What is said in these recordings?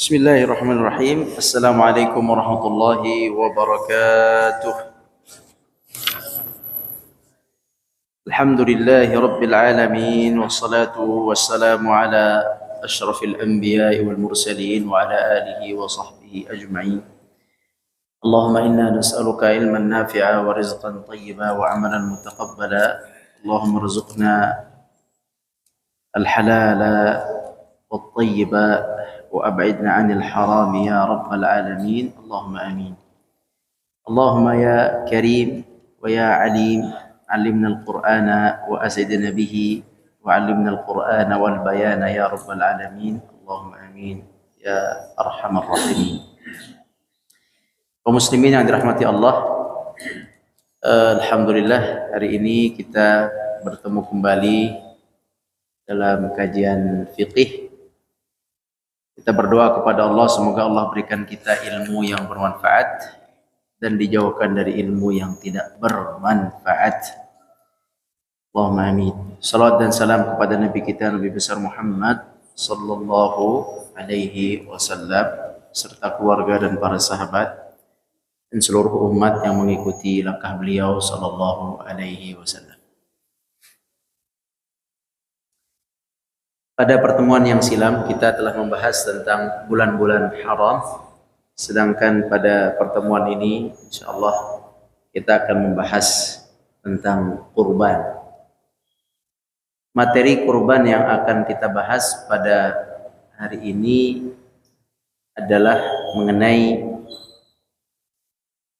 Bismillahirrahmanirrahim. Assalamualaikum warahmatullahi wabarakatuh. Alhamdulillahi rabbil alamin, wassalatu wassalamu ala asyrafil anbiya'i wal mursalin wa ala alihi wa sahbihi ajma'in. Allahumma inna nas'aluka ilman nafi'a wa rizqan tayyiba wa amalan mutaqabbala. Allahumma rizqna al-halala wat-tayyiba وأبعدنا عن الحرام يا رب العالمين اللهم آمين. اللهم يا كريم ويا عليم علمنا القرآن وأزدنا به وعلمنا القرآن والبيان يا رب العالمين اللهم آمين يا أرحم الراحمين. Kaum muslimin yang dirahmati Allah, alhamdulillah hari ini kita bertemu kembali dalam kajian fiqih. Kita berdoa kepada Allah, semoga Allah berikan kita ilmu yang bermanfaat dan dijauhkan dari ilmu yang tidak bermanfaat. Allahumma amin. Salawat dan salam kepada Nabi kita, Nabi besar Muhammad sallallahu alaihi wasallam, serta keluarga dan para sahabat dan seluruh umat yang mengikuti langkah beliau sallallahu alaihi wasallam. Pada pertemuan yang silam kita telah membahas tentang bulan-bulan haram, sedangkan pada pertemuan ini insyaallah kita akan membahas tentang kurban. Materi kurban yang akan kita bahas pada hari ini adalah mengenai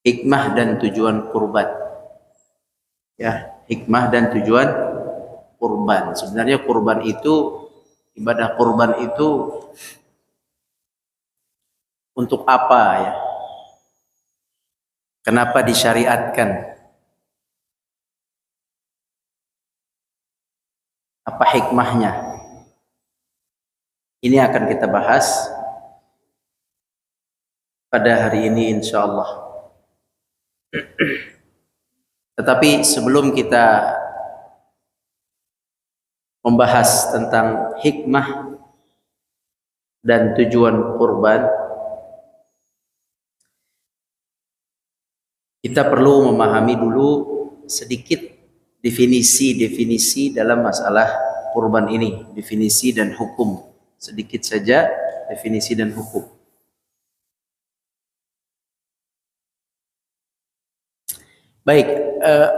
hikmah dan tujuan kurban. Ya, hikmah dan tujuan kurban. Sebenarnya kurban itu, ibadah kurban itu untuk apa ya? Kenapa disyariatkan? Apa hikmahnya? Ini akan kita bahas pada hari ini insyaallah. Tetapi sebelum kita membahas tentang hikmah dan tujuan kurban, kita perlu memahami dulu sedikit definisi-definisi dalam masalah kurban ini, definisi dan hukum. Sedikit saja definisi dan hukum. Baik,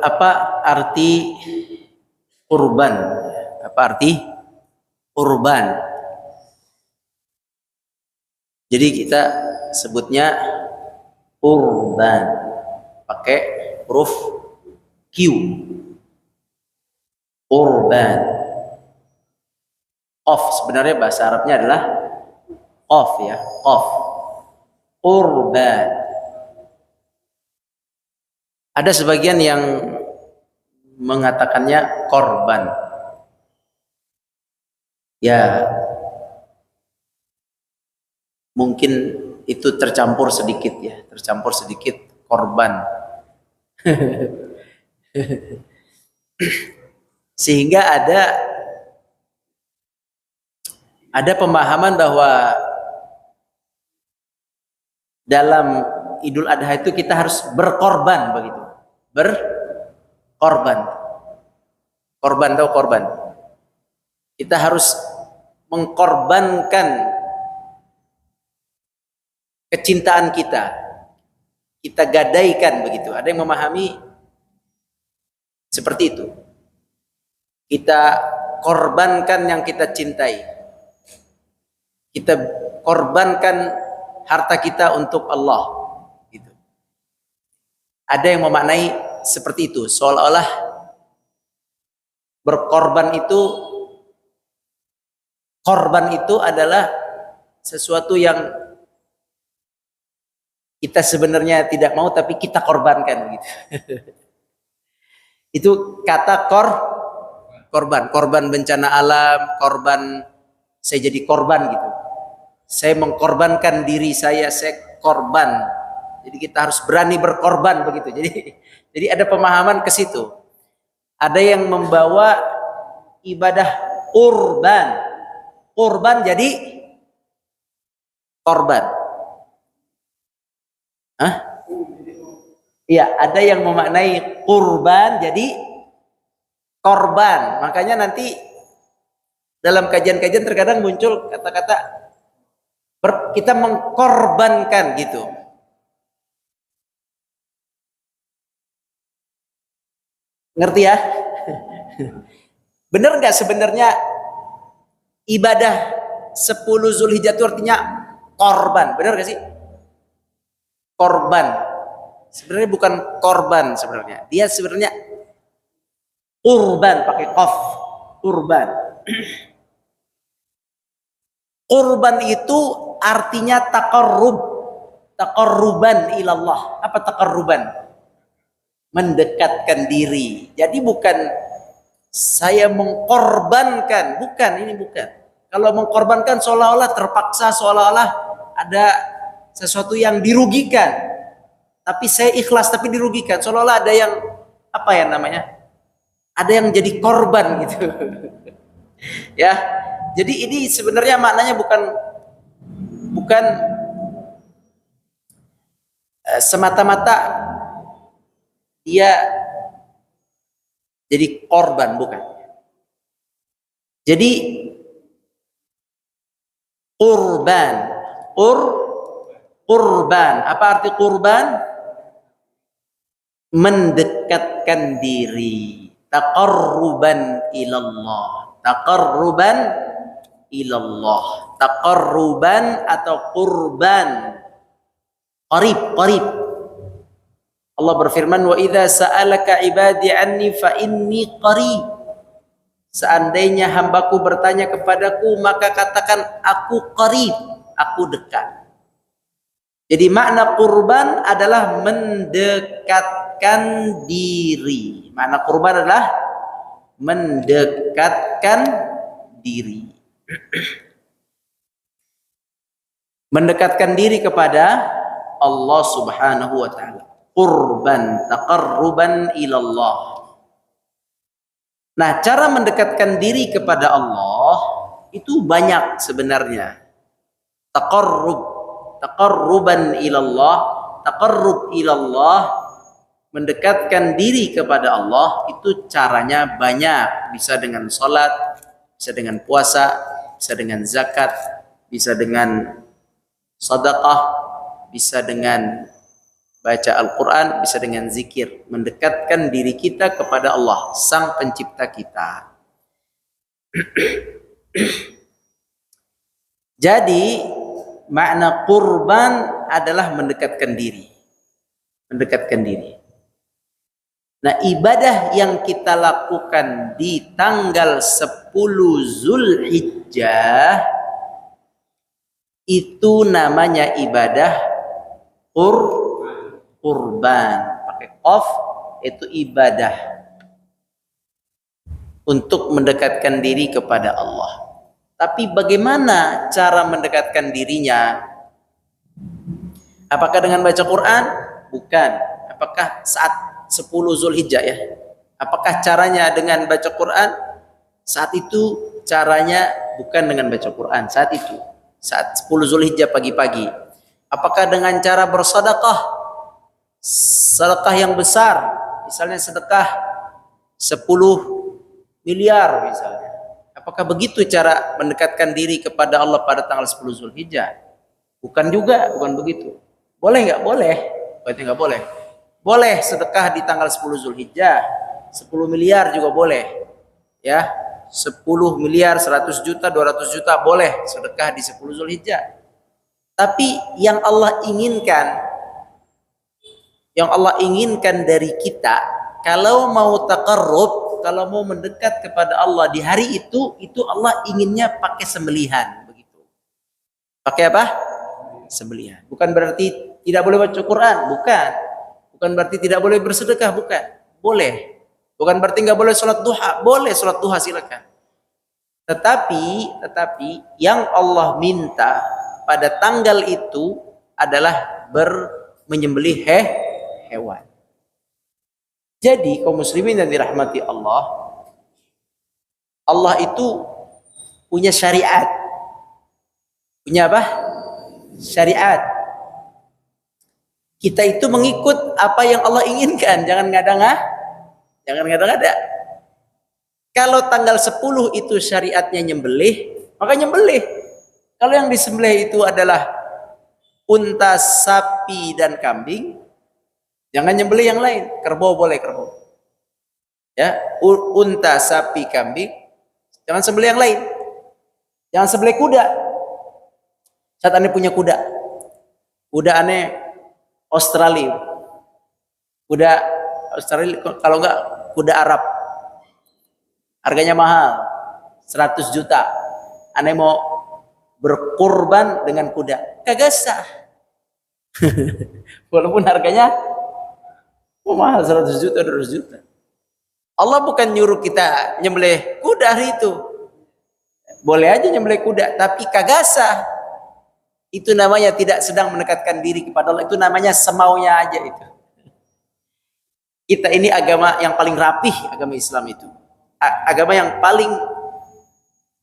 apa arti kurban? Apa arti kurban? Jadi kita sebutnya kurban pakai huruf Q. Kurban. Qaf, sebenarnya bahasa Arabnya adalah qaf ya, qaf. Kurban. Ada sebagian yang mengatakannya korban. Ya, mungkin itu tercampur sedikit ya, tercampur sedikit korban. Sehingga ada pemahaman bahwa dalam Idul Adha itu kita harus berkorban begitu. Berkorban. Korban atau korban. Kita harus mengkorbankan kecintaan kita. Kita gadaikan begitu. Ada yang memahami seperti itu. Kita korbankan yang kita cintai. Kita korbankan harta kita untuk Allah. Gitu. Ada yang memaknai seperti itu. Seolah-olah berkorban itu, korban itu adalah sesuatu yang kita sebenarnya tidak mau tapi kita korbankan gitu. Itu kata korban, korban bencana alam, korban saya jadi korban gitu. Saya mengkorbankan diri saya korban. Jadi kita harus berani berkorban begitu. Jadi ada pemahaman ke situ. Ada yang membawa ibadah kurban. Kurban jadi korban. Hah? Iya, ada yang memaknai kurban jadi korban. Makanya nanti dalam kajian-kajian terkadang muncul kata-kata kita mengkorbankan gitu. Ngerti ya? Bener nggak sebenarnya ibadah 10 Zulhijjah itu artinya korban? Bener nggak sih? Korban. Sebenarnya bukan korban sebenarnya. Dia sebenarnya kurban pakai qaf. Kurban. Kurban itu artinya taqarrub. Taqarruban ilallah. Apa taqarruban? Mendekatkan diri. Jadi bukan saya mengkorbankan, bukan, ini bukan. Kalau mengkorbankan seolah-olah terpaksa, seolah-olah ada sesuatu yang dirugikan. Tapi saya ikhlas tapi dirugikan, seolah-olah ada yang apa ya namanya? Ada yang jadi korban gitu. Ya. Jadi ini sebenarnya maknanya bukan semata-mata dia jadi korban, bukan. Jadi kurban, kurban. Apa arti kurban? Mendekatkan diri, taqarruban ilallah, taqarruban ilallah, taqarruban atau kurban, qarib. Allah berfirman, wa idza sa'alaka ibadi anni fa inni qarib. Seandainya hambaku bertanya kepadaku, maka katakan aku qarib, aku dekat. Jadi makna kurban adalah mendekatkan diri. Makna kurban adalah mendekatkan diri. Mendekatkan diri kepada Allah Subhanahu wa taala. Kurban, taqarruban ilallah. Nah, cara mendekatkan diri kepada Allah itu banyak sebenarnya. Taqarruban ilallah, taqarrub ilallah, mendekatkan diri kepada Allah itu caranya banyak. Bisa dengan salat, bisa dengan puasa, bisa dengan zakat, bisa dengan sedekah, bisa dengan baca Al-Quran, bisa dengan zikir. Mendekatkan diri kita kepada Allah, Sang Pencipta kita. Jadi makna kurban adalah mendekatkan diri. Mendekatkan diri. Nah, ibadah yang kita lakukan di tanggal 10 Zulhijjah itu namanya ibadah kurban. Pakai qaf, itu ibadah untuk mendekatkan diri kepada Allah. Tapi bagaimana cara mendekatkan dirinya? Apakah dengan baca Quran? Bukan. Apakah saat 10 Zulhijjah ya? Apakah caranya dengan baca Quran? Saat itu caranya bukan dengan baca Quran. Saat itu, saat 10 Zulhijjah pagi-pagi. Apakah dengan cara bersedekah? Sedekah yang besar, misalnya sedekah 10 miliar misalnya. Apakah begitu cara mendekatkan diri kepada Allah pada tanggal 10 Zulhijjah? Bukan juga, bukan begitu. Boleh nggak? Boleh. Berarti nggak boleh. Boleh sedekah di tanggal 10 Zulhijjah. 10 miliar juga boleh. Ya, 10 miliar, 100 juta, 200 juta boleh sedekah di 10 Zulhijjah. Tapi yang Allah inginkan dari kita, kalau mau taqarrub, kalau mau mendekat kepada Allah di hari itu Allah inginnya pakai sembelihan, begitu. Pakai apa? Sembelihan. Bukan berarti tidak boleh baca Quran, bukan. Bukan berarti tidak boleh bersedekah, bukan. Boleh. Bukan berarti nggak boleh sholat duha, boleh sholat duha silakan. Tetapi yang Allah minta pada tanggal itu adalah menyembelih hewan. Jadi kaum muslimin yang dirahmati Allah, Allah itu punya syariat. Punya apa? syariat. Kita itu mengikut apa yang Allah inginkan, jangan ngada-ngada. Kalau tanggal 10 itu syariatnya nyembelih, maka nyembelih. Kalau yang disembelih itu adalah unta, sapi, dan kambing, jangan nyembelih yang lain. Kerbau boleh, kerbau. Ya, unta, sapi, kambing, jangan sembelih yang lain. Jangan sembelih kuda. Saat aneh punya kuda aneh Australia, kalau enggak kuda Arab, harganya mahal, 100 juta. Aneh mau berkurban dengan kuda, kagak sah. Walaupun harganya mahal, 100 juta, 200 juta. Allah bukan nyuruh kita nyembelih kuda hari itu. Boleh aja nyembelih kuda, tapi kagak sah. Itu namanya tidak sedang mendekatkan diri kepada Allah. Itu namanya semaunya aja itu. Kita ini agama yang paling rapih, agama Islam itu. Agama yang paling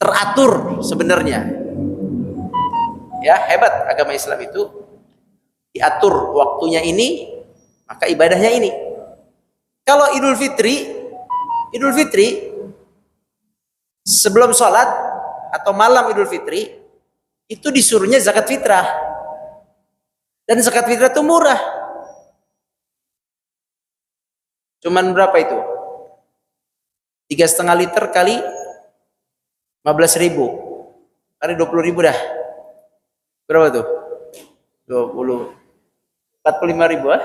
teratur sebenarnya. Ya, hebat agama Islam itu. Diatur waktunya ini, maka ibadahnya ini. Kalau Idul Fitri sebelum sholat atau malam Idul Fitri itu disuruhnya zakat fitrah, dan zakat fitrah itu murah. Cuman berapa itu? 3,5 liter kali 15.000 kali 20.000 dah. Berapa tuh? 45.000 ah?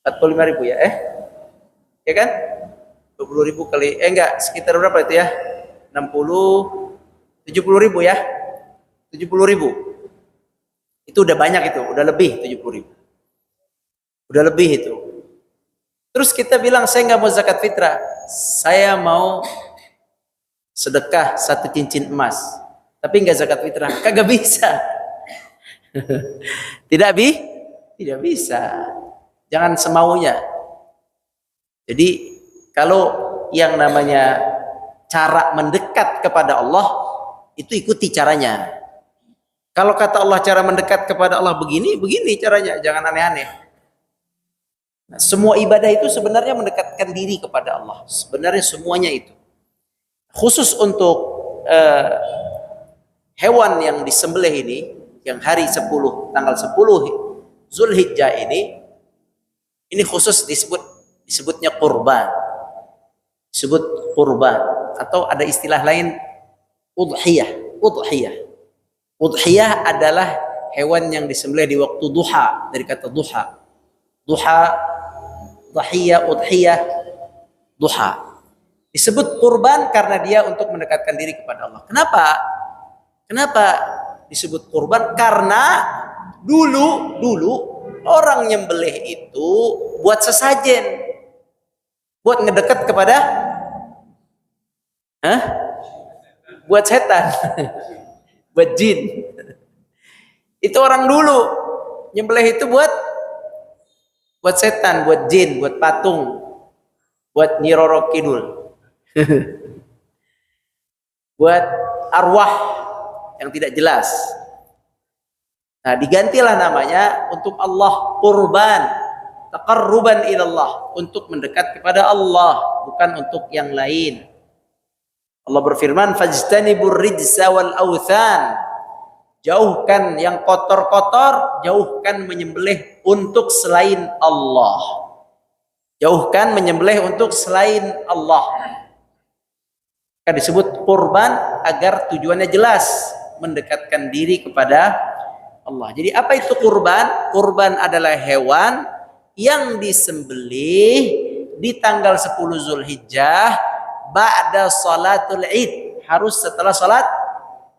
45.000 ya? Ya kan? 20.000 kali enggak, sekitar berapa itu ya? 70.000 ya, 70.000 itu udah banyak, itu udah lebih 70.000, udah lebih itu. Terus kita bilang saya nggak mau zakat fitrah, saya mau sedekah 1 cincin emas, tapi nggak zakat fitrah, kagak bisa. tidak bisa, jangan semaunya. Jadi kalau yang namanya cara mendekat kepada Allah, itu ikuti caranya. Kalau kata Allah cara mendekat kepada Allah begini caranya, jangan aneh-aneh. Nah, semua ibadah itu sebenarnya mendekatkan diri kepada Allah. Sebenarnya semuanya itu. Khusus untuk hewan yang disembelih ini, yang hari 10, tanggal 10 Zulhijjah ini khusus disebutnya kurban. Disebut kurban, atau ada istilah lain udhiyah. Udhiyah adalah hewan yang disembelih di waktu duha, dari kata duha. Dhahiyah, udhiyah, duha. Disebut kurban karena dia untuk mendekatkan diri kepada Allah. Kenapa disebut kurban? Karena dulu orang nyembelih itu buat sesajen, buat ngedekat kepada buat setan, buat jin. Itu orang dulu nyembelih itu buat setan, buat jin, buat patung, buat Nyi Roro Kidul. Buat arwah yang tidak jelas. Nah, digantilah namanya untuk Allah, kurban, taqarruban ilallah, untuk mendekat kepada Allah, bukan untuk yang lain. Allah berfirman, fajtanibur rijsa wal authan, jauhkan yang kotor-kotor, jauhkan menyembelih untuk selain Allah. Jauhkan menyembelih untuk selain Allah. Kan disebut kurban agar tujuannya jelas, mendekatkan diri kepada Allah. Jadi apa itu kurban? Kurban adalah hewan yang disembelih di tanggal 10 Zulhijjah ba'da salatul Id, harus setelah salat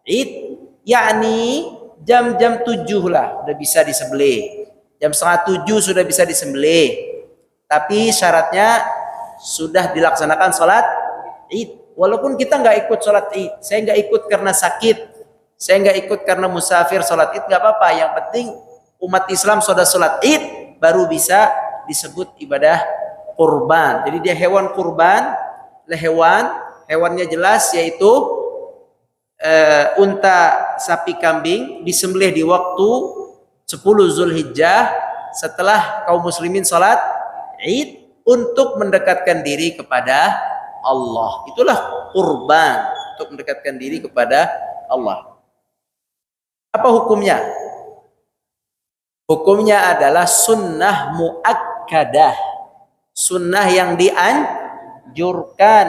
Id, yakni jam-jam 7 lah udah bisa disembelih. Jam 6:30 sudah bisa disembelih. Tapi syaratnya sudah dilaksanakan salat Id. Walaupun kita nggak ikut salat Id, saya nggak ikut karena sakit, saya nggak ikut karena musafir, salat Id nggak apa-apa. Yang penting umat Islam sudah salat Id baru bisa disebut ibadah kurban. Jadi dia hewan kurban, hewannya jelas, yaitu unta, sapi, kambing disembelih di waktu 10 Zulhijjah setelah kaum muslimin sholat Id untuk mendekatkan diri kepada Allah. Itulah kurban, untuk mendekatkan diri kepada Allah. Apa hukumnya? Hukumnya adalah sunnah muakkadah, sunnah yang dianjurkan,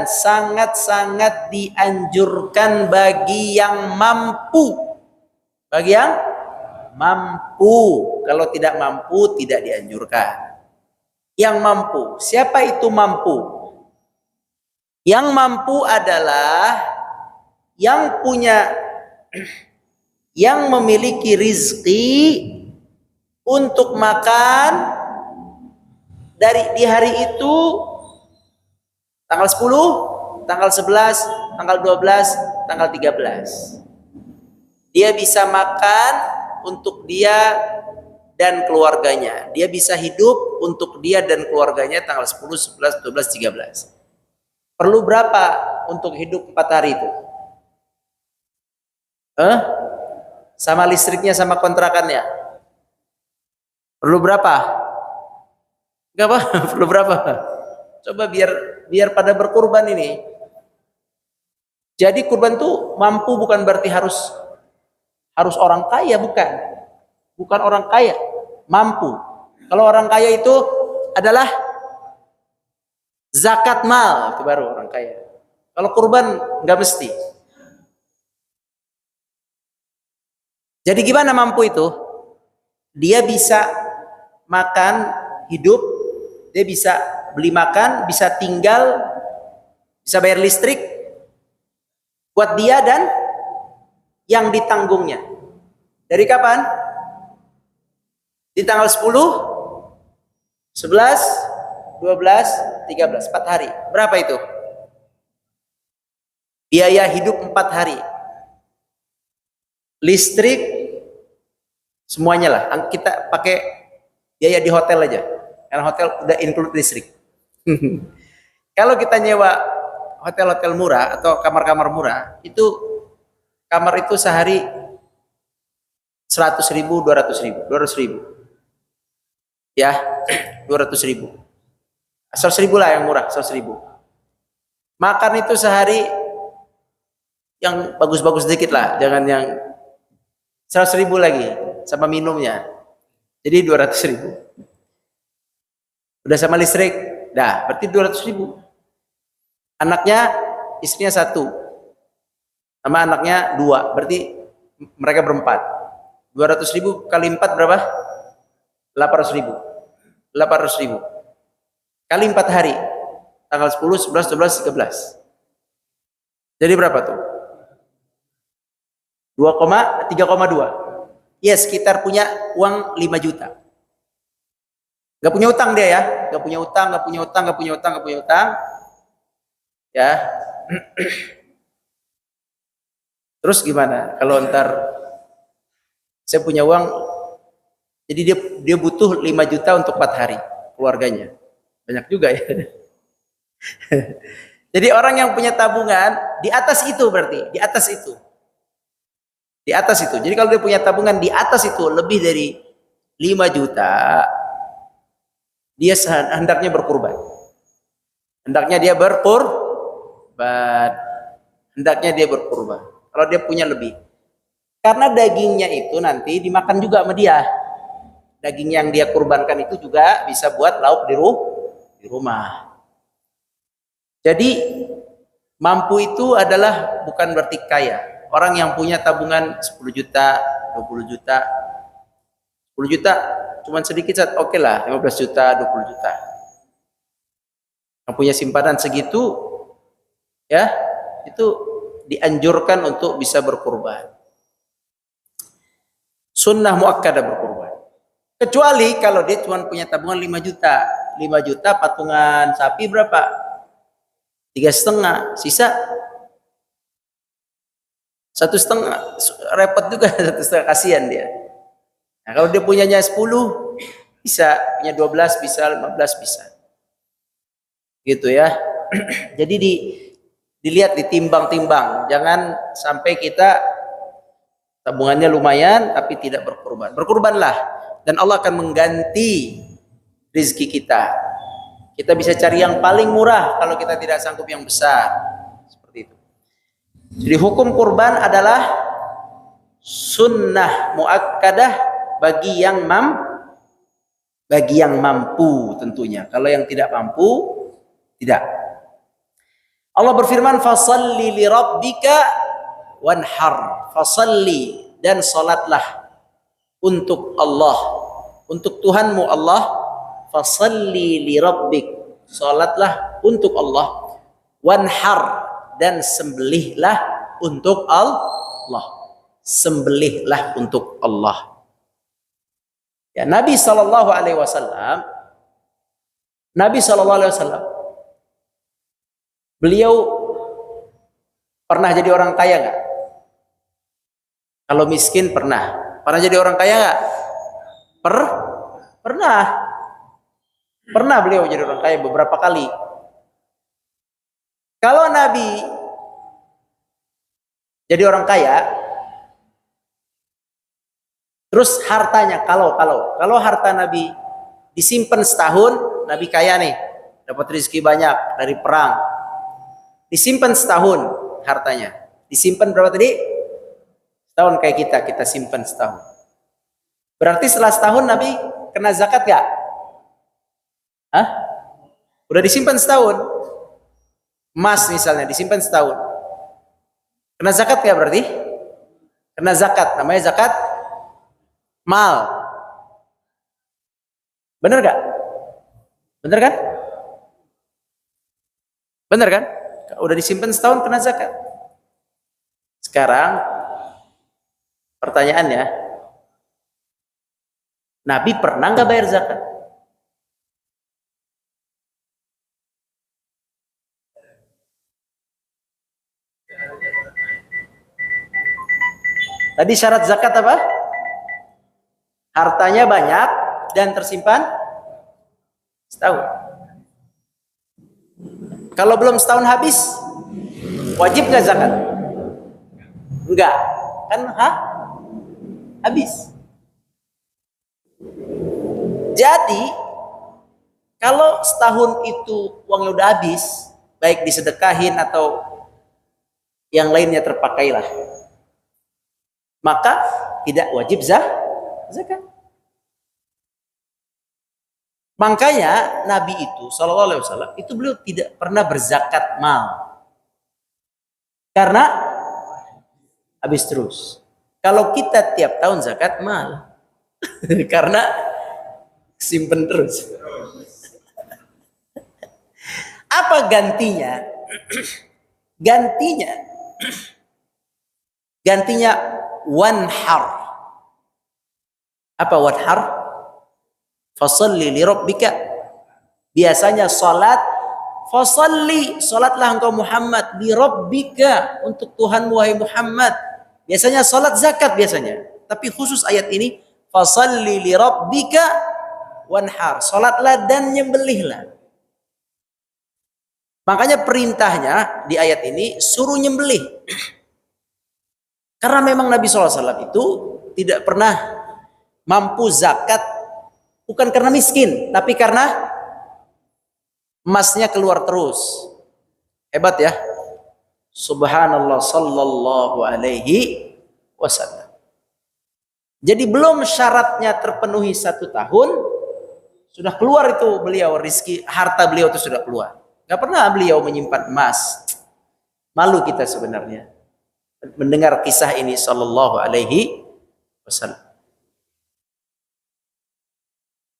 sangat-sangat dianjurkan bagi yang mampu. Bagi yang mampu. Kalau tidak mampu, tidak dianjurkan. Yang mampu. Siapa itu mampu? Yang mampu adalah yang punya, yang memiliki rizki untuk makan di hari itu, tanggal 10, tanggal 11, tanggal 12, tanggal 13. Dia bisa makan untuk dia dan keluarganya. Dia bisa hidup untuk dia dan keluarganya tanggal 10, 11, 12, 13. Perlu berapa untuk hidup 4 hari itu? Sama listriknya, sama kontrakannya. Perlu berapa? Enggak apa? Perlu berapa? Coba biar pada berkurban ini. Jadi kurban tuh mampu bukan berarti harus orang kaya, bukan. Bukan orang kaya, mampu. Kalau orang kaya itu adalah zakat mal, itu baru orang kaya. Kalau kurban nggak mesti. Jadi gimana mampu itu? Dia bisa makan, hidup, dia bisa beli makan, bisa tinggal, bisa bayar listrik buat dia dan yang ditanggungnya. Dari kapan? Di tanggal 10, 11, 12, 13, 4 hari. Berapa itu? Biaya hidup 4 hari. Listrik semuanya lah. Kita pakai biaya di hotel aja. Karena hotel udah include listrik. Kalau kita nyewa hotel-hotel murah atau kamar-kamar murah, itu kamar itu sehari 100.000, 200.000, 200.000. Ya, 200.000. 100.000 lah yang murah, 100.000. Makan itu sehari yang bagus-bagus sedikit lah, jangan yang 100.000 lagi sama minumnya. Jadi 200.000. Udah sama listrik, dah berarti 200.000. Anaknya, istrinya 1, sama anaknya 2, berarti mereka berempat. 200.000 kali 4 berapa? 800.000. 800.000 kali 4 hari, tanggal 10, 11, 12, 13. Jadi berapa tuh? 3,2. Ya, sekitar punya uang 5 juta. Gak punya utang dia ya, gak punya utang. Ya. Terus gimana kalau ntar saya punya uang, jadi dia butuh 5 juta untuk 4 hari keluarganya. Banyak juga ya. Jadi orang yang punya tabungan di atas itu, berarti di atas itu. Di atas itu. Jadi kalau dia punya tabungan di atas itu lebih dari 5 juta, dia hendaknya berkurban. Hendaknya dia berkurban. Kalau dia punya lebih. Karena dagingnya itu nanti dimakan juga sama dia. Daging yang dia kurbankan itu juga bisa buat lauk di rumah. Jadi mampu itu adalah bukan berarti kaya. Orang yang punya tabungan 10 juta, 20 juta, 10 juta cuman sedikit, oke lah, 15 juta, 20 juta. Yang punya simpanan segitu, ya, itu dianjurkan untuk bisa berkurban. Sunnah muakkadah berkurban. Kecuali kalau dia cuma punya tabungan 5 juta. 5 juta patungan sapi berapa? 3,5. Sisa 1,5. Repot juga 1,5, kasihan dia. Nah, kalau dia punyanya 10, bisa. Punya 12 bisa, 15 bisa. Gitu ya. Jadi dilihat, ditimbang-timbang. Jangan sampai kita tabungannya lumayan tapi tidak berkurban. Berkurbanlah dan Allah akan mengganti rezeki kita. Kita bisa cari yang paling murah kalau kita tidak sanggup yang besar. Seperti itu. Jadi hukum kurban adalah sunnah muakkadah bagi yang mampu tentunya. Kalau yang tidak mampu, tidak. Allah berfirman, fasalli li rabbika wanhar. Fasalli, dan salatlah untuk Allah, untuk Tuhanmu Allah. Fasalli li rabbik, salatlah untuk Allah. Wanhar, dan sembelihlah untuk Allah. Sembelihlah untuk Allah. Ya, Nabi Shallallahu Alaihi Wasallam, beliau pernah jadi orang kaya nggak? Kalau miskin pernah. Pernah jadi orang kaya nggak? Pernah. Pernah beliau jadi orang kaya beberapa kali. Kalau Nabi jadi orang kaya, terus hartanya, kalau harta Nabi disimpan setahun, Nabi kaya nih, dapat rezeki banyak dari perang. Disimpan setahun hartanya. Disimpan berapa tadi? Setahun, kayak kita simpan setahun. Berarti setelah setahun Nabi kena zakat gak? Hah? Udah disimpan setahun. Emas misalnya disimpan setahun. Kena zakat gak berarti? Kena zakat, namanya zakat mal. Bener gak? Bener kan? Bener kan? Udah disimpan setahun kena zakat. Sekarang pertanyaannya, Nabi pernah nggak bayar zakat? Tadi syarat zakat apa? Hartanya banyak dan tersimpan setahun. Kalau belum setahun habis, wajib nggak zakat? Enggak, kan? Habis. Jadi kalau setahun itu uangnya udah habis, baik disedekahin atau yang lainnya terpakailah, maka tidak wajib zakat. Makanya Nabi itu Shallallahu Alaihi Wasallam itu beliau tidak pernah berzakat mal, karena habis terus. Kalau kita tiap tahun zakat mal, karena simpen terus. Apa gantinya? Gantinya wanhar. Apa wanhar? Fasalli li rabbika. Biasanya salat, fasalli, salatlah engkau Muhammad, li rabbika, untuk Tuhanmu wahai Muhammad. Biasanya salat, zakat biasanya. Tapi khusus ayat ini, fasalli li rabbika wanhar. Salatlah dan nyembelihlah. Makanya perintahnya di ayat ini suruh nyembelih. Karena memang Nabi SAW itu tidak pernah mampu zakat, bukan karena miskin, tapi karena emasnya keluar terus. Hebat ya. Subhanallah sallallahu alaihi wasallam. Jadi belum syaratnya terpenuhi 1 tahun, sudah keluar itu beliau, rizki, harta beliau itu sudah keluar. Gak pernah beliau menyimpan emas. Malu kita sebenarnya mendengar kisah ini sallallahu alaihi wasallam.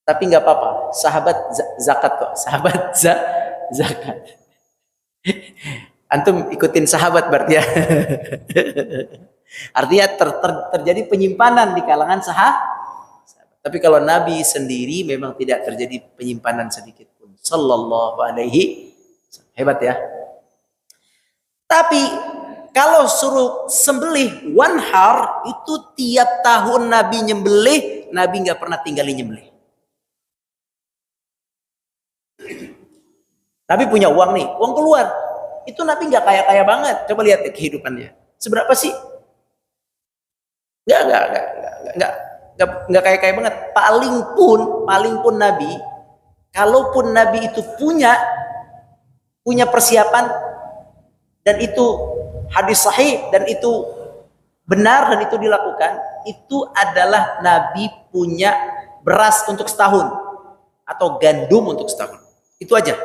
Tapi nggak apa-apa, sahabat zakat kok, sahabat zakat. Antum ikutin sahabat berarti ya. Artinya terjadi penyimpanan di kalangan sahabat. Tapi kalau Nabi sendiri memang tidak terjadi penyimpanan sedikit pun. Sallallahu alaihi wasallam. Hebat ya. Tapi kalau suruh sembelih wanhar, itu tiap tahun Nabi nyembelih, Nabi nggak pernah tinggalin nyembelih. Nabi punya uang nih, uang keluar. Itu Nabi nggak kaya-kaya banget. Coba lihat deh kehidupannya. Seberapa sih? Nggak kaya-kaya banget. Paling pun Nabi, kalaupun Nabi itu punya persiapan dan itu hadis sahih dan itu benar dan itu dilakukan, itu adalah Nabi punya beras untuk setahun atau gandum untuk setahun. Itu aja.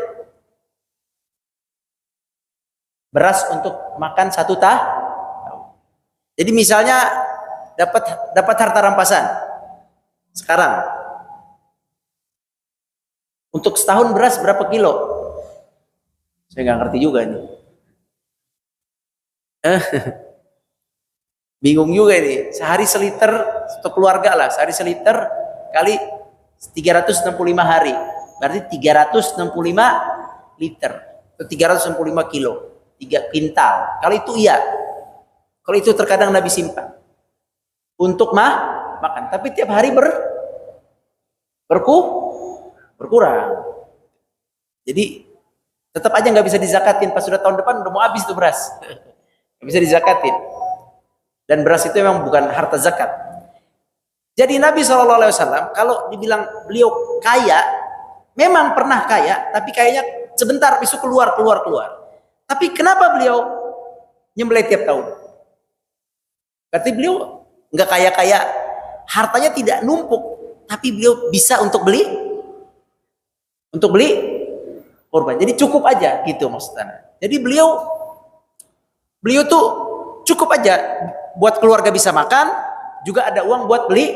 Beras untuk makan satu tahun. Jadi misalnya dapat harta rampasan sekarang, untuk setahun beras berapa kilo? Saya nggak ngerti juga nih. Bingung juga ini. Sehari seliter untuk keluarga lah. Sehari seliter kali 365 hari. Berarti 365 liter. Atau 365 kilo. 3 kintal. Kalau itu iya. Kalau itu terkadang Nabi simpan. Untuk makan. Tapi tiap hari berkurang. Jadi tetap aja nggak bisa dizakatin. Pas sudah tahun depan udah mau habis tuh beras. Nggak bisa dizakatin. Dan beras itu memang bukan harta zakat. Jadi Nabi SAW kalau dibilang beliau kaya, memang pernah kaya, tapi kayaknya sebentar besok keluar. Tapi kenapa beliau nyembelih tiap tahun? Berarti beliau nggak kaya-kaya, hartanya tidak numpuk, tapi beliau bisa untuk beli kurban. Jadi cukup aja gitu maksudnya. Jadi beliau tuh cukup aja buat keluarga bisa makan, juga ada uang buat beli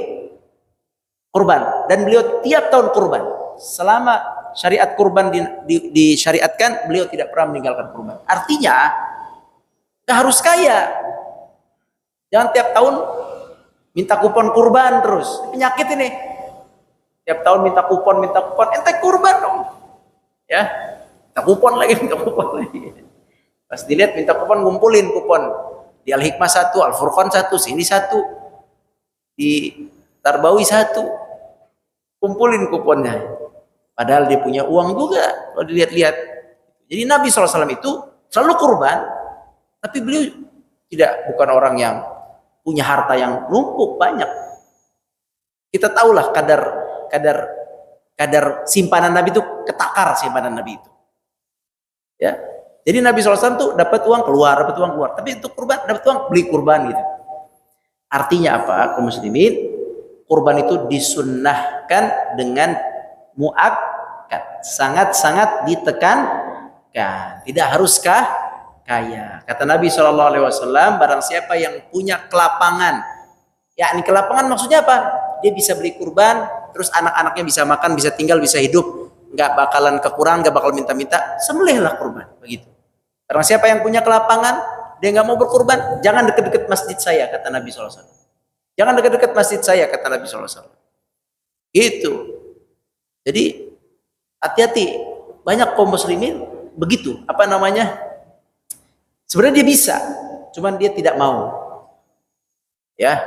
kurban. Dan beliau tiap tahun kurban. Selama syariat kurban disyariatkan, beliau tidak pernah meninggalkan kurban. Artinya nggak harus kaya. Jangan tiap tahun minta kupon kurban terus. Penyakit ini. Tiap tahun minta kupon. Ente kurban dong. Ya, minta kupon lagi. Pas dilihat minta kupon, ngumpulin kupon. Di Al-Hikmah 1, Al-Furqan 1, sini 1. Di Tarbawi 1. Kumpulin kuponnya. Padahal dia punya uang juga kalau dilihat-lihat. Jadi Nabi SAW itu selalu kurban, tapi beliau bukan orang yang punya harta yang numpuk banyak. Kita tahulah kadar simpanan Nabi itu, ketakar simpanan Nabi itu. Ya. Jadi Nabi SAW tuh dapat uang keluar. Tapi untuk kurban, dapat uang beli kurban gitu. Artinya apa? Kaum muslimin, kurban itu disunnahkan dengan muakkad. Sangat-sangat ditekankan. Tidak haruskah kaya. Kata Nabi SAW, barang siapa yang punya kelapangan. Yakni kelapangan maksudnya apa? Dia bisa beli kurban, terus anak-anaknya bisa makan, bisa tinggal, bisa hidup. Nggak bakalan kekurangan, nggak bakal minta-minta. Sembelihlah kurban. Begitu. Karena siapa yang punya kelapangan, dia nggak mau berkurban, jangan dekat-dekat masjid saya, kata Nabi SAW. Jangan dekat-dekat masjid saya, kata Nabi SAW. Gitu. Jadi hati-hati, banyak kaum muslimin begitu. Apa namanya? Sebenarnya dia bisa, cuman dia tidak mau. Ya,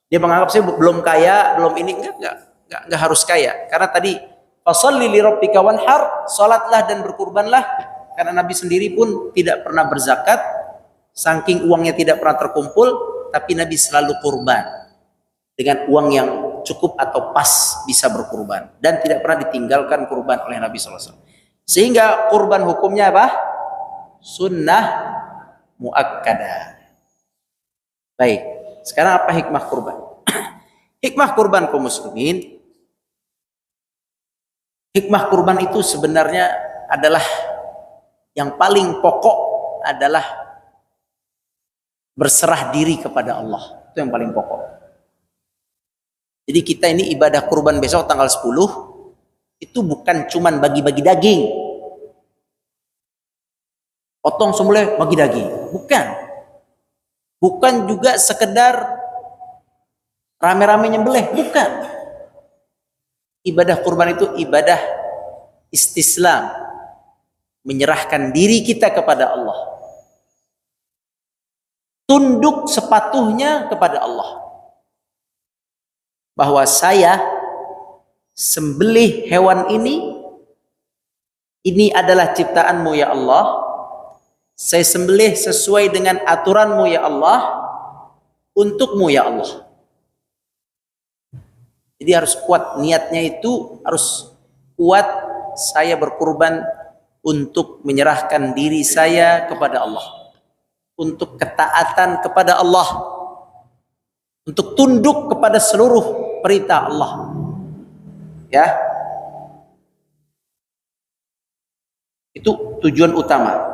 dia menganggap saya belum kaya, belum ini, enggak harus kaya. Karena tadi fasholli li rabbika wanhar, salatlah dan berkurbanlah. Karena Nabi sendiri pun tidak pernah berzakat, saking uangnya tidak pernah terkumpul, tapi Nabi selalu kurban dengan uang yang cukup atau pas bisa berkurban, dan tidak pernah ditinggalkan kurban oleh Nabi SAW. Sehingga kurban hukumnya apa? Sunnah muakkadah. Baik, sekarang apa hikmah kurban? Hikmah kurban kaum muslimin, hikmah kurban itu sebenarnya adalah yang paling pokok adalah berserah diri kepada Allah. Itu yang paling pokok. Jadi kita ini ibadah kurban besok tanggal 10 itu bukan cuman bagi-bagi daging. Potong sembelih bagi daging. Bukan juga sekedar rame-rame nyembelih, bukan. Ibadah kurban itu ibadah istislam. Menyerahkan diri kita kepada Allah. Tunduk sepatuhnya kepada Allah. Bahwa saya sembelih hewan ini adalah ciptaanmu ya Allah. Saya sembelih sesuai dengan aturanmu ya Allah, untukmu ya Allah. Jadi harus kuat niatnya, itu harus kuat. Saya berkurban untuk menyerahkan diri saya kepada Allah, untuk ketaatan kepada Allah, untuk tunduk kepada seluruh perintah Allah. Ya, itu tujuan utama.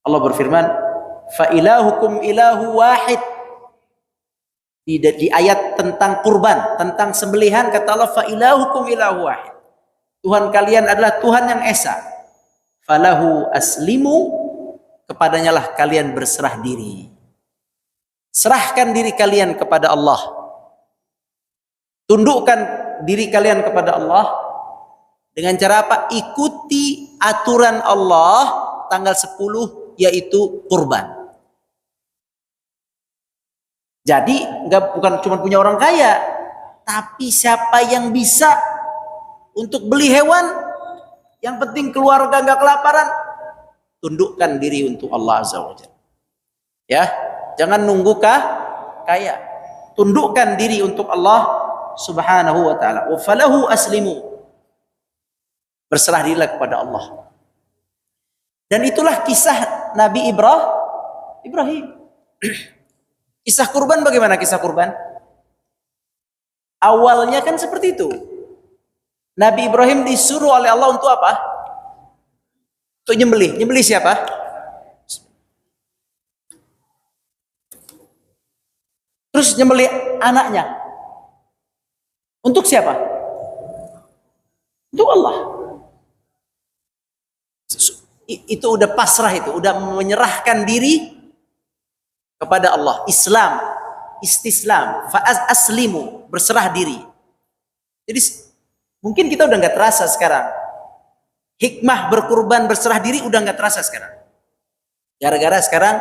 Allah berfirman, fa ilahukum ilahu wahid. Di ayat tentang kurban, tentang sembelihan, kata Allah, fa ilahukum ilahu wahid. Tuhan kalian adalah Tuhan yang esa. Falahu aslimu, kepadanya lah kalian berserah diri. Serahkan diri kalian kepada Allah. Tundukkan diri kalian kepada Allah dengan cara apa? Ikuti aturan Allah tanggal 10, yaitu kurban. Jadi bukan cuma punya orang kaya, tapi siapa yang bisa untuk beli hewan, yang penting keluarga nggak kelaparan, tundukkan diri untuk Allah Azza wa Jalla. Ya, jangan nunggu kaya, tundukkan diri untuk Allah Subhanahu wa taala. Wa falahu aslimu, berserah dirilah kepada Allah. Dan itulah kisah Nabi Ibrahim. Kisah kurban, bagaimana kisah kurban? Awalnya kan seperti itu. Nabi Ibrahim disuruh oleh Allah untuk apa? Untuk nyembelih. Nyembelih siapa? Terus nyembelih anaknya. Untuk siapa? Untuk Allah. Itu udah pasrah, itu udah menyerahkan diri kepada Allah. Islam, istislam, fa'az aslimu, berserah diri. Jadi mungkin kita udah nggak terasa sekarang. Hikmah berkurban, berserah diri udah nggak terasa sekarang. Gara-gara sekarang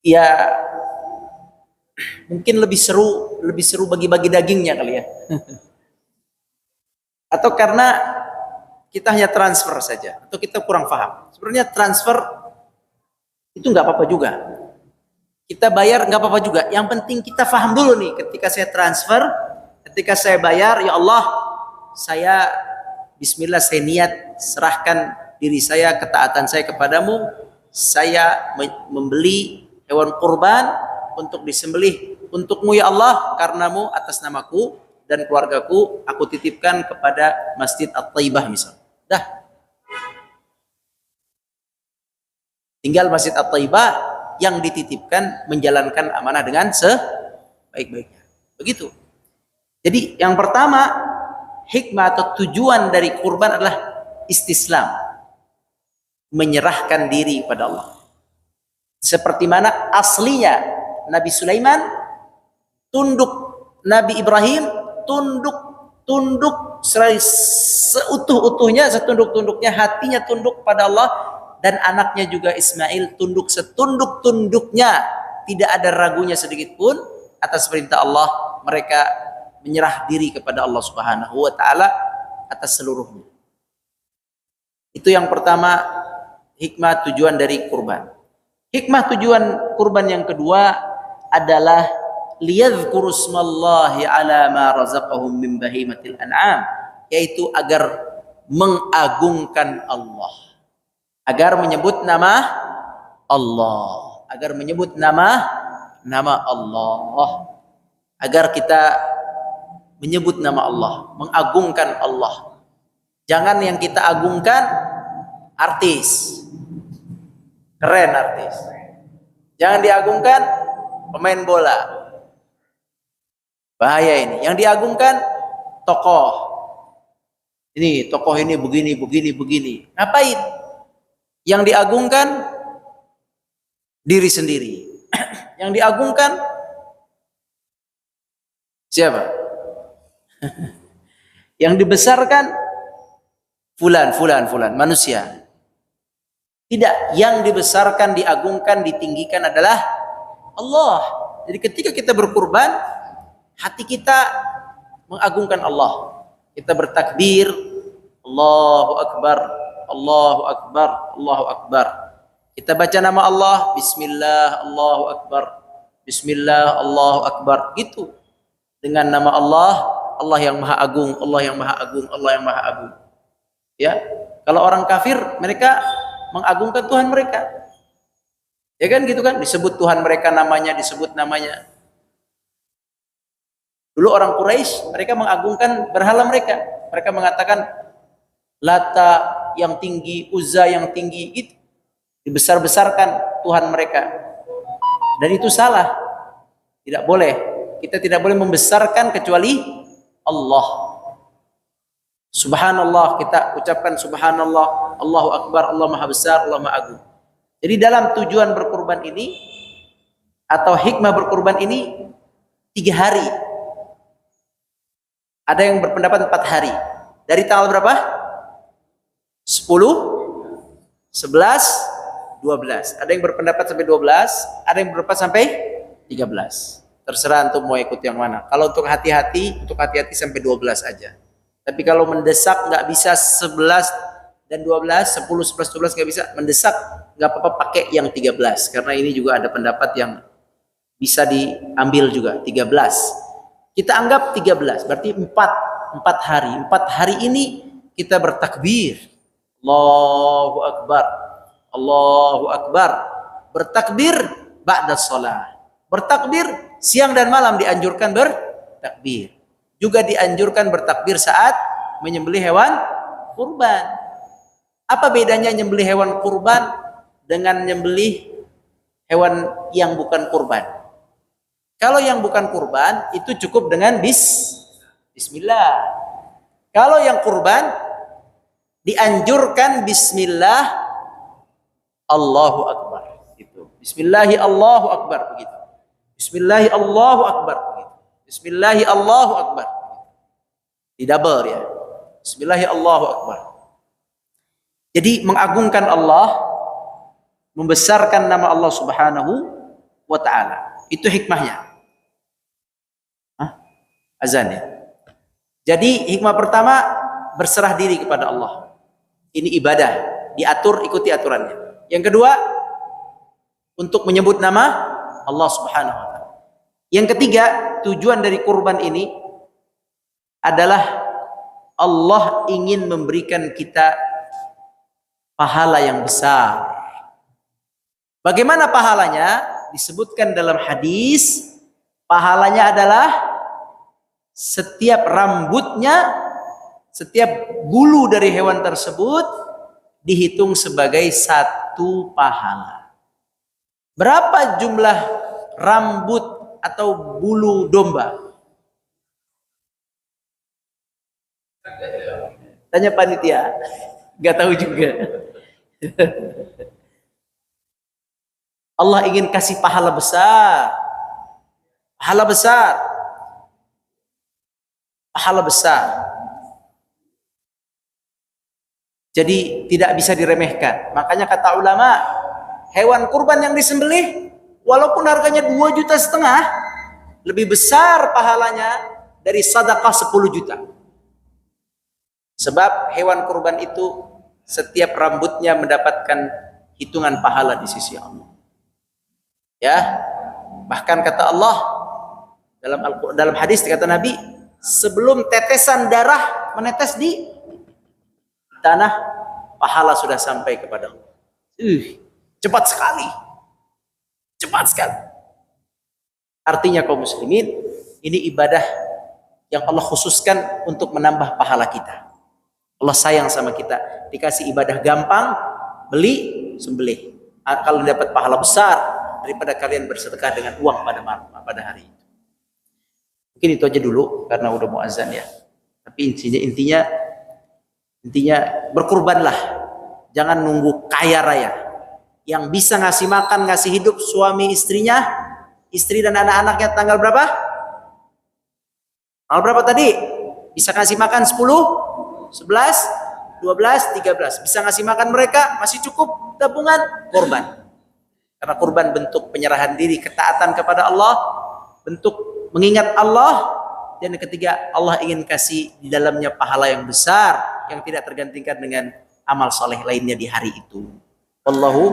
ya mungkin lebih seru bagi-bagi dagingnya kali ya. Atau karena kita hanya transfer saja, atau kita kurang paham. Sebenarnya transfer itu nggak apa-apa juga. Kita bayar nggak apa-apa juga. Yang penting kita paham dulu nih, ketika saya transfer, ketika saya bayar, ya Allah, saya bismillah, saya niat serahkan diri saya, ketaatan saya kepadamu. Saya membeli hewan kurban untuk disembelih untukmu ya Allah, karenamu, atas namaku dan keluargaku, aku titipkan kepada Masjid At-Taibah misal. Dah. Tinggal Masjid At-Taibah yang dititipkan menjalankan amanah dengan sebaik-baiknya. Begitu. Jadi yang pertama, hikmah atau tujuan dari kurban adalah istislam. Menyerahkan diri pada Allah. Seperti mana aslinya Nabi Sulaiman tunduk, Nabi Ibrahim tunduk seutuh-utuhnya, setunduk-tunduknya, hatinya tunduk pada Allah. Dan anaknya juga Ismail tunduk setunduk-tunduknya, tidak ada ragunya sedikit pun atas perintah Allah. Mereka menyerah diri kepada Allah Subhanahu wa taala atas seluruhnya. Itu yang pertama, hikmah tujuan dari kurban. Hikmah tujuan kurban yang kedua adalah liyadhkuru smallahi ala ma razaqahum min bahimatil an'am, yaitu agar mengagungkan Allah. Agar menyebut nama Allah, agar menyebut nama Allah, agar kita menyebut nama Allah, mengagungkan Allah. Jangan yang kita agungkan artis, keren artis. Jangan diagungkan pemain bola, bahaya ini. Yang diagungkan tokoh. Ini tokoh ini begini. Ngapain? Yang diagungkan diri sendiri. Yang diagungkan siapa? Yang dibesarkan fulan, manusia. Tidak, yang dibesarkan, diagungkan, ditinggikan adalah Allah. Jadi ketika kita berkurban, hati kita mengagungkan Allah. Kita bertakbir, Allahu Akbar. Allahu Akbar, Allahu Akbar. Kita baca nama Allah, Bismillah, Allahu Akbar, Bismillah, Allahu Akbar. Gitu. Dengan nama Allah, Allah yang Maha Agung, Allah yang Maha Agung, Allah yang Maha Agung. Ya, kalau orang kafir, mereka mengagungkan Tuhan mereka. Ya kan gitu kan, disebut Tuhan mereka namanya, disebut namanya. Dulu orang Quraisy, mereka mengagungkan berhala mereka. Mereka mengatakan Lata yang tinggi, Uzza yang tinggi, itu dibesar-besarkan Tuhan mereka. Dan itu salah. Tidak boleh. Kita tidak boleh membesarkan kecuali Allah. Subhanallah, kita ucapkan subhanallah, Allahu Akbar, Allah Maha Besar, Allah Maha Agung. Jadi dalam tujuan berkurban ini atau hikmah berkurban ini 3 hari. Ada yang berpendapat 4 hari. Dari tanggal berapa? 10, 11, 12. Ada yang berpendapat sampai 12, ada yang berpendapat sampai 13. Terserah untuk mau ikut yang mana. Kalau untuk hati-hati sampai 12 aja. Tapi kalau mendesak nggak bisa 11 dan 12, 10, 11, 12 nggak bisa. Mendesak nggak apa-apa pakai yang 13. Karena ini juga ada pendapat yang bisa diambil juga, 13. Kita anggap 13, berarti 4 hari. 4 hari ini kita bertakbir. Allahu Akbar. Allahu Akbar. Bertakbir ba'da shalah. Bertakbir siang dan malam dianjurkan bertakbir. Juga dianjurkan bertakbir saat menyembelih hewan kurban. Apa bedanya menyembelih hewan kurban dengan menyembelih hewan yang bukan kurban? Kalau yang bukan kurban itu cukup dengan bismillah. Kalau yang kurban dianjurkan bismillah Allahu Akbar. Itu. Bismillahi Allahu Akbar begitu. Bismillahi Allahu Akbar begitu. Bismillahi Allahu Akbar. Di double ya. Bismillahi Allahu Akbar. Jadi mengagungkan Allah, membesarkan nama Allah Subhanahu wa taala. Itu hikmahnya. Azan ya. Jadi hikmah pertama berserah diri kepada Allah. Ini ibadah, diatur ikuti aturannya. Yang kedua untuk menyebut nama Allah Subhanahu wa taala. Yang ketiga, tujuan dari kurban ini adalah Allah ingin memberikan kita pahala yang besar. Bagaimana pahalanya? Disebutkan dalam hadis, pahalanya adalah setiap rambutnya, setiap bulu dari hewan tersebut dihitung sebagai 1 pahala. Berapa jumlah rambut atau bulu domba? Tanya panitia, nggak tahu juga. Allah ingin kasih pahala besar, pahala besar, pahala besar. Jadi tidak bisa diremehkan. Makanya kata ulama, hewan kurban yang disembelih walaupun harganya 2,5 juta, lebih besar pahalanya dari sedekah 10 juta. Sebab hewan kurban itu setiap rambutnya mendapatkan hitungan pahala di sisi Allah. Ya, bahkan kata Allah dalam hadis kata Nabi, sebelum tetesan darah menetes di tanah, pahala sudah sampai kepada Allah. Cepat sekali. Cepat sekali. Artinya kaum muslimin, ini ibadah yang Allah khususkan untuk menambah pahala kita. Allah sayang sama kita. Dikasih ibadah gampang, beli, sembelih. Kalau dapat pahala besar daripada kalian bersedekah dengan uang pada hari itu. Mungkin itu aja dulu karena udah mau azan ya. Tapi intinya berkurbanlah. Jangan nunggu kaya raya. Yang bisa ngasih makan, ngasih hidup suami istrinya, istri dan anak-anaknya tanggal berapa? Tanggal berapa tadi? Bisa ngasih makan 10, 11, 12, 13. Bisa ngasih makan mereka, masih cukup tabungan, korban. Karena kurban bentuk penyerahan diri, ketaatan kepada Allah, bentuk mengingat Allah, dan yang ketiga Allah ingin kasih di dalamnya pahala yang besar yang tidak tergantikan dengan amal soleh lainnya di hari itu. Wallahu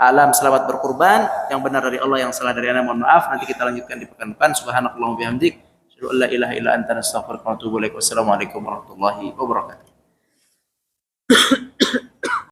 alam. Selamat berkurban. Yang benar dari Allah, yang salah dari ana mohon maaf. Nanti kita lanjutkan di pekan depan. Subhanakallahumma bihamdik, asyhadu an la ilaha illa anta, astaghfiruka wa atubu ilaik. Wassalamualaikum warahmatullahi wabarakatuh.